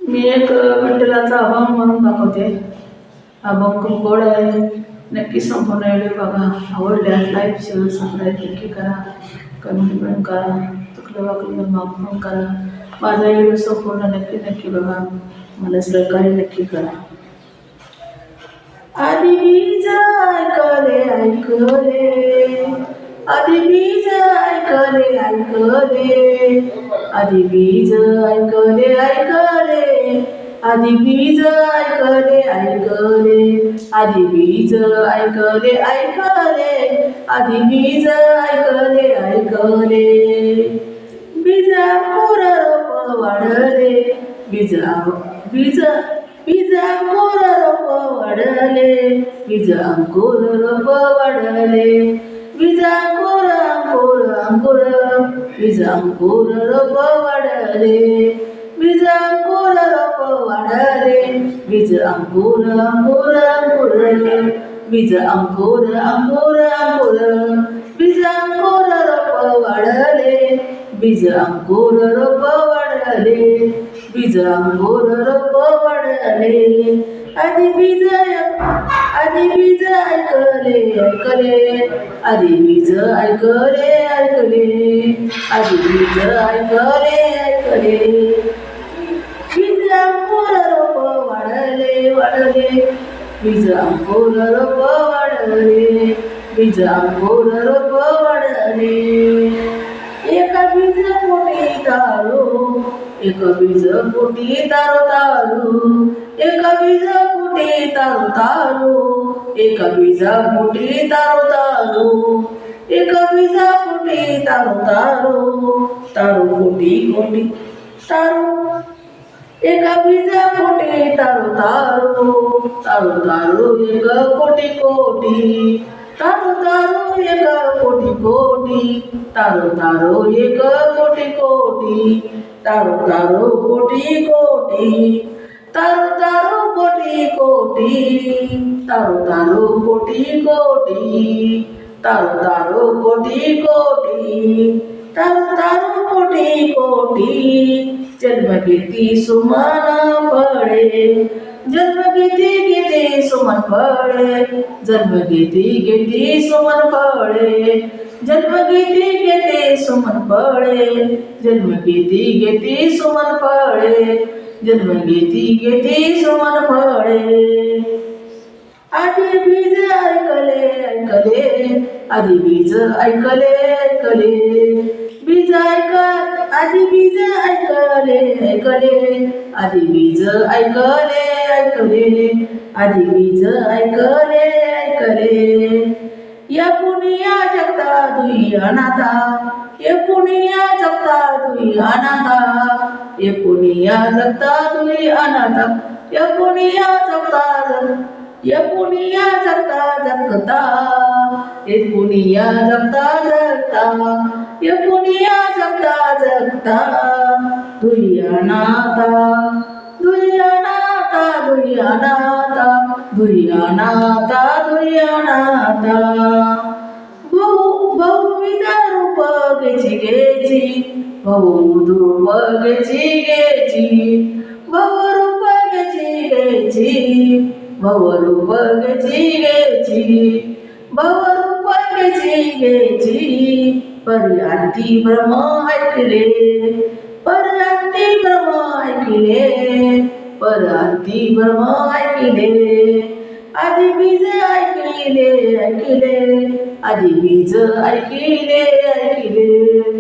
मी एक विठ्ठलाचा अभंग म्हणून दाखवते. अभंग खूप गोड आहे. नक्की संपूर्ण व्हिडिओ बघा. आवडल्यास लाईक शेअर सबस्क्राईब नक्की करा. कमेंट पण करा. चुकलं वाकलं माफ पण करा. माझा व्हिडिओ संपूर्ण नक्की नक्की बघा. मला सहकार्य नक्की करा. आधी बीज ऐकले ऐकले, आधी बीज ऐकले ऐकले, आधी बीज ऐकले ऐकले, आधी बीज ऐकले ऐकले, आधी बीज ऐकले ऐकले, आधी बीज ऐकले ऐकले. बीजा कोर रोप वाढले, बीजा बीज बीज अंकुर रोप वाढले, बीज अंकुर रोप वाढले, बीज अंकुर अंकुर अंकुर, बीज अंकुर रोप वाढले, बीज अंकुर रोप वाढले, बीज अंकुर अंकुर अंकुर, बीज अंकुर अंकुर अंकुर, बीज अंकुर रोप वाढले, बीज अंकुर रोप वाढले, बीज अंकुर रोप वाढले. आधी बीज ऐकले ऐकले, आधी बीज ऐकले ऐकले, आधी बीज ऐकले ऐकले. बीज अंकुर रोप वाढले वाढले, बीज अंकुर रोप वाढले, बीज अंकुर रोप वाढले. एका बीज पोटी तारू, एक बीज पोटी तारू तारू, एक बीज पोटी तारू तारू, एक बीज पोटी तारू तारू, एक बीज पोटी तारू तारू, तारू पोटी पोटी तारू, एका बीज पोटी तारू तारू, तारू तारू एक कोटी कोटी, तारू तारू एक कोटी कोटी, तारू तारू एक कोटी कोटी, तारू तारू कोटी कोटी, तारू तारू कोटी कोटी, तारू तारू कोटी कोटी, तारू तारू कोटी कोटी, तारू तारू कोटी कोटी. जन्म किती सुमन पडे, जन्म किती किती सुमन पडे, जन्म किती किती सुमन पडे, जन्म किती किती सुमन पडे, जन्म किती किती सुमन पडे, जन्म किती किती सुमन पडे. आधी बीज ऐकले ऐकले, आधी बीज ऐकले ऐकले, बीज आधी बीज ऐकले ऐकले, आधी बीज ऐकले ऐकले, आधी बीज ऐकले ऐकले. या पुनिया जगता दुई अनाथा, ये पुनिया जगता दुई अनाथा, ये पुनिया जगता दुई अनाथा, ये पुनिया जगता ये पुनिया जगता जगता, ये पुनिया जगता जगता, ये पुनिया जगता जगता. दुई अनाथा दुई अनाथा दुई अनाथा, दुई अनाथा दुई अनाथा. बहुविध रूप घेची घेची, बहुरूप घेची घेची, बहुरूप घेची घेची, बहुरूप घेची घेची, बहुरूप घेची घेची. पर्यांती ब्रह्म ऐकले, पर्यांती ब्रह्म ऐकले, पर्यांती ब्रह्म ऐकले. आधी बीज ऐकले ऐकले, आधी बीज ऐकले ऐकले.